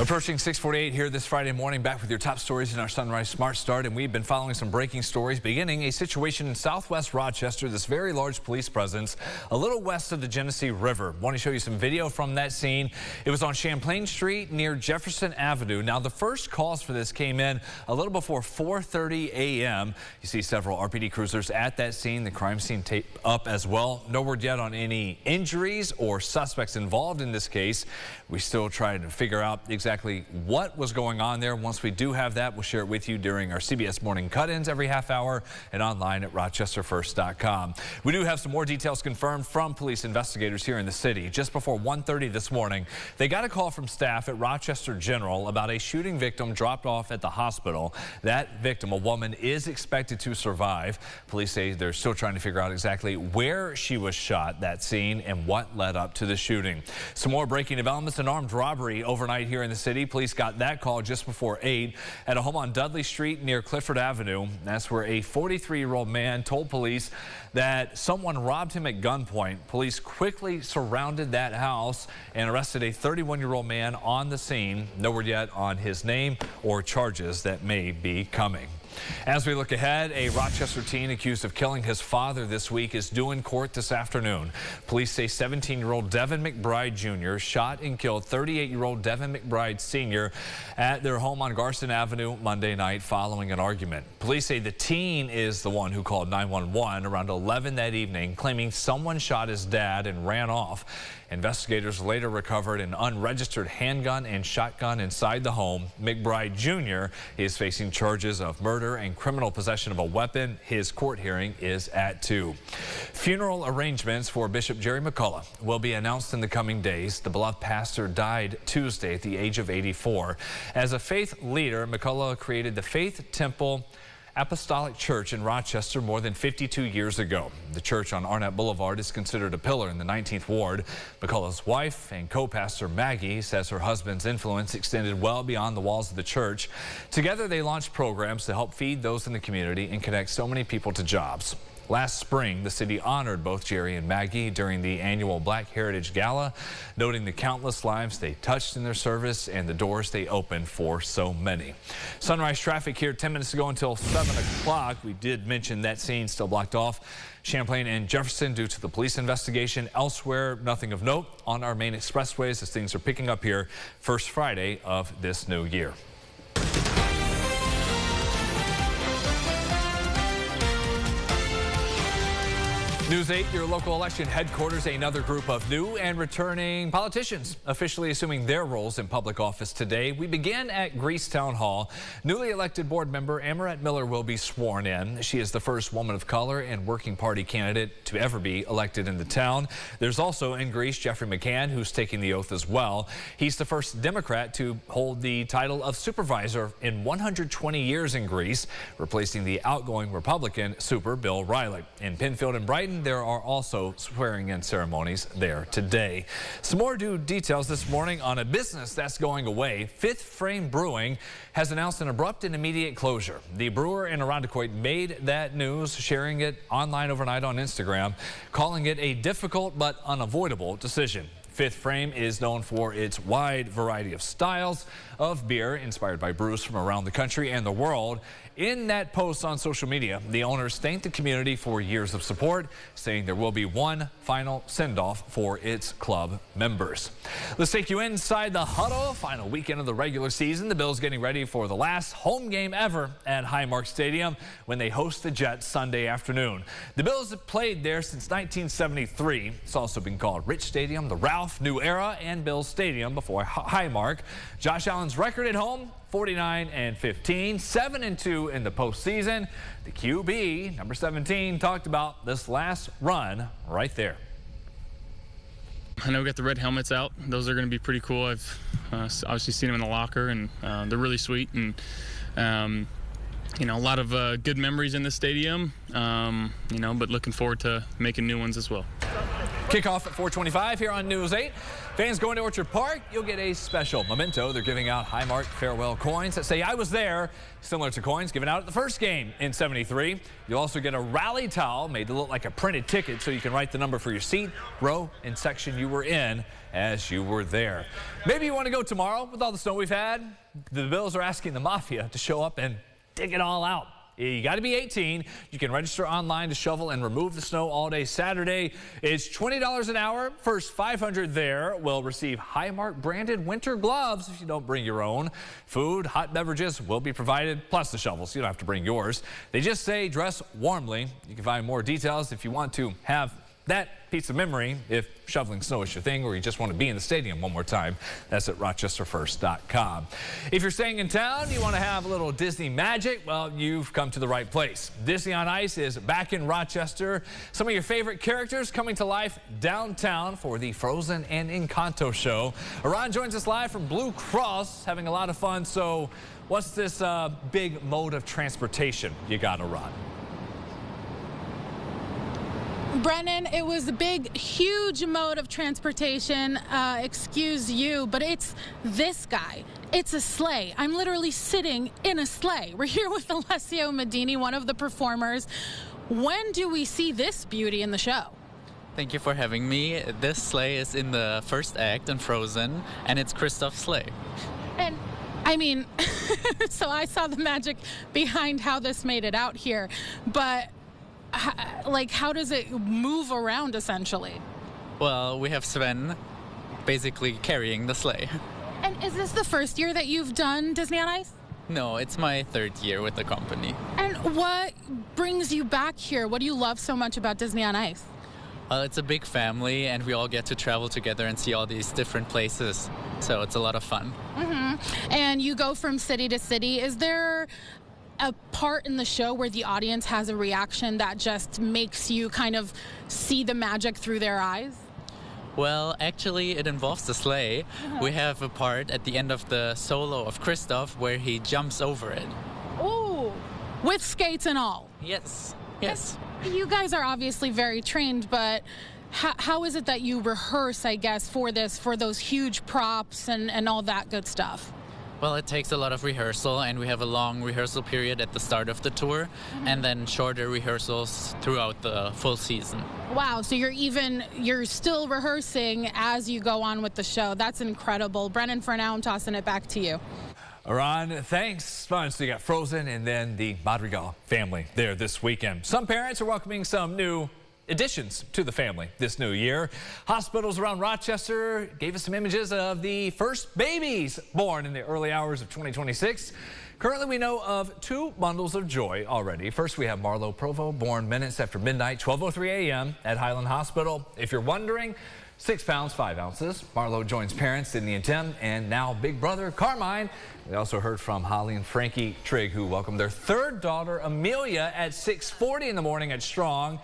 Approaching 6:48 here this Friday morning, back with your top stories in our Sunrise Smart Start, and we've been following some breaking stories, beginning a situation in southwest Rochester, this very large police presence a little west of the Genesee River. Want to show you some video from that scene. It was on Champlain Street near Jefferson Avenue. Now, the first calls for this came in a little before 4:30 a.m. You see several RPD cruisers at that scene, the crime scene tape up as well. No word yet on any injuries or suspects involved in this case. We still try to figure out exactly what was going on there. Once we do have that, we'll share it with you during our CBS morning cut-ins every half hour and online at rochesterfirst.com. We do have some more details confirmed from police investigators here in the city. Just before 1:30 this morning, they got a call from staff at Rochester General about a shooting victim dropped off at the hospital. That victim, a woman, is expected to survive. Police say they're still trying to figure out exactly where she was shot, that scene, and what led up to the shooting. Some more breaking developments: an armed robbery overnight here in the city. Police got that call just before 8 at a home on Dudley Street near Clifford Avenue. That's where a 43-year-old man told police that someone robbed him at gunpoint. Police quickly surrounded that house and arrested a 31-year-old man on the scene. No word yet on his name or charges that may be coming. As we look ahead, a Rochester teen accused of killing his father this week is due in court this afternoon. Police say 17-year-old Devin McBride Jr. shot and killed 38-year-old Devin McBride Sr. at their home on Garson Avenue Monday night following an argument. Police say the teen is the one who called 911 around 11 that evening, claiming someone shot his dad and ran off. Investigators later recovered an unregistered handgun and shotgun inside the home. McBride Jr. is facing charges of murder and criminal possession of a weapon. His court hearing is at 2. Funeral arrangements for Bishop Jerry McCulla will be announced in the coming days. The beloved pastor died Tuesday at the age of 84. As a faith leader, McCulla created the Faith Temple Apostolic Church in Rochester more than 52 years ago. The church on Arnett Boulevard is considered a pillar in the 19th Ward. McCulla's wife and co-pastor Maggie says her husband's influence extended well beyond the walls of the church. Together, they launched programs to help feed those in the community and connect so many people to jobs. Last spring, the city honored both Jerry and Maggie during the annual Black Heritage Gala, noting the countless lives they touched in their service and the doors they opened for so many. Sunrise traffic here 10 minutes ago until 7 o'clock. We did mention that scene still blocked off Champlain and Jefferson due to the police investigation. Elsewhere, nothing of note on our main expressways as things are picking up here first Friday of this new year. News 8, your local election headquarters. Another group of new and returning politicians officially assuming their roles in public office today. We began at Greece Town Hall. Newly elected board member Amaret Miller will be sworn in. She is the first woman of color and working party candidate to ever be elected in the town. There's also in Greece Jeffrey McCann, who's taking the oath as well. He's the first Democrat to hold the title of supervisor in 120 years in Greece, replacing the outgoing Republican Super Bill Riley. In Penfield and Brighton, there are also swearing-in ceremonies there today. Some more new details this morning on a business that's going away. Fifth Frame Brewing has announced an abrupt and immediate closure. The brewer in Irondequoit made that news, sharing it online overnight on Instagram, calling it a difficult but unavoidable decision. Fifth Frame is known for its wide variety of styles of beer inspired by brews from around the country and the world. In that post on social media, the owners thanked the community for years of support, saying there will be one final send-off for its club members. Let's take you inside the huddle. Final weekend of the regular season. The Bills getting ready for the last home game ever at Highmark Stadium when they host the Jets Sunday afternoon. The Bills have played there since 1973. It's also been called Rich Stadium, the Ralph, New Era, and Bills Stadium before Highmark. Josh Allen's record at home: 49-15, 7-2 in the postseason. The QB, number 17, talked about this last run right there. I know we got the red helmets out. Those are going to be pretty cool. I've obviously seen them in the locker, and they're really sweet. And you know, a lot of good memories in the stadium. You know, but looking forward to making new ones as well. Kickoff at 4:25 here on News 8. Fans going to Orchard Park, you'll get a special memento. They're giving out Highmark farewell coins that say "I was there," similar to coins given out at the first game in '73. You'll also get a rally towel made to look like a printed ticket so you can write the number for your seat, row, and section you were in as you were there. Maybe you want to go tomorrow with all the snow we've had. The Bills are asking the Mafia to show up and dig it all out. You got to be 18. You can register online to shovel and remove the snow all day Saturday. It's $20 an hour. First 500 there will receive Highmark branded winter gloves if you don't bring your own. Food, hot beverages will be provided, plus the shovels. You don't have to bring yours. They just say dress warmly. You can find more details if you want to have that piece of memory if shoveling snow is your thing, or you just want to be in the stadium one more time. That's at rochesterfirst.com. If you're staying in town, you want to have a little Disney magic, well, you've come to the right place. Disney on Ice is back in Rochester. Some of your favorite characters coming to life downtown for the Frozen and Encanto show. Aran joins us live from Blue Cross, having a lot of fun. So what's this big mode of transportation you got, Aran? Brennan, it was a big, huge mode of transportation, excuse you, but it's this guy. It's a sleigh. I'm literally sitting in a sleigh. We're here with Alessio Medini, one of the performers. When do we see this beauty in the show? Thank you for having me. This sleigh is in the first act in Frozen, and it's Kristoff's sleigh. And I mean, so I saw the magic behind how this made it out here, but like, how does it move around essentially? Well, we have Sven basically carrying the sleigh. And is this the first year that you've done Disney on Ice? No, it's my third year with the company. And what brings you back here? What do you love so much about Disney on Ice? Well, it's a big family, and we all get to travel together and see all these different places. So it's a lot of fun. Mm-hmm. And you go from city to city. Is there a part in the show where the audience has a reaction that just makes you kind of see the magic through their eyes? Well, actually, it involves the sleigh. We have a part at the end of the solo of Kristoff where he jumps over it. Ooh, with skates and all. Yes, yes. You guys are obviously very trained, but how is it that you rehearse, I guess, for those huge props and all that good stuff? Well, it takes a lot of rehearsal, and we have a long rehearsal period at the start of the tour, and then shorter rehearsals throughout the full season. Wow, so you're still rehearsing as you go on with the show. That's incredible. Brennan, for now, I'm tossing it back to you. Aran, thanks. Fun. So you got Frozen and then the Madrigal family there this weekend. Some parents are welcoming some new additions to the family this new year. Hospitals around Rochester gave us some images of the first babies born in the early hours of 2026. Currently, we know of 2 bundles of joy already. First, we have Marlo Provo, born minutes after midnight, 12:03 a.m. at Highland Hospital. If you're wondering, 6 pounds, 5 ounces. Marlo joins parents in the attempt, and now big brother Carmine. We also heard from Holly and Frankie Trigg, who welcomed their 3rd daughter, Amelia, at 6:40 in the morning at Strong.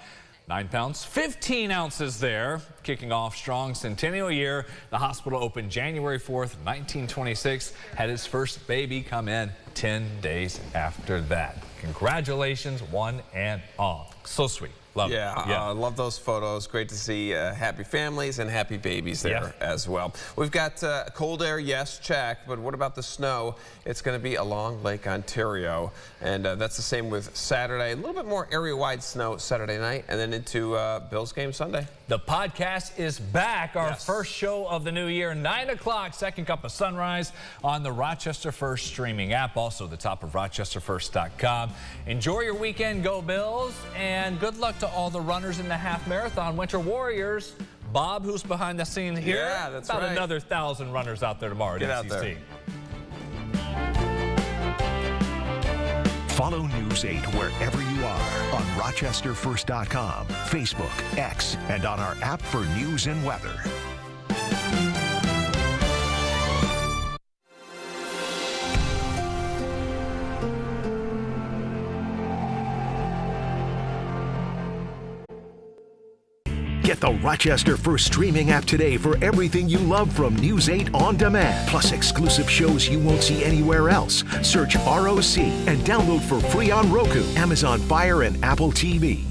9 pounds, 15 ounces there. Kicking off Strong's centennial year. The hospital opened January 4th, 1926. Had his first baby come in 10 days after that. Congratulations, one and all. So sweet. Love it. Yeah, love those photos. Great to see happy families and happy babies there as well. We've got cold air, yes, check, but what about the snow? It's going to be along Lake Ontario, and that's the same with Saturday. A little bit more area-wide snow Saturday night, and then into Bills game Sunday. The podcast is back. Our first show of the new year, 9 o'clock, Second Cup of Sunrise on the Rochester First streaming app, also the top of rochesterfirst.com. Enjoy your weekend, go Bills, and good luck to all the runners in the half marathon. Winter Warriors, Bob, who's behind the scene here. Yeah, that's about right. Another 1,000 runners out there tomorrow at Get out MCC. there. Follow News 8 wherever you are on rochesterfirst.com, Facebook, X, and on our app for news and weather. Get the Rochester First streaming app today for everything you love from News 8 On Demand, plus exclusive shows you won't see anywhere else. Search ROC and download for free on Roku, Amazon Fire, and Apple TV.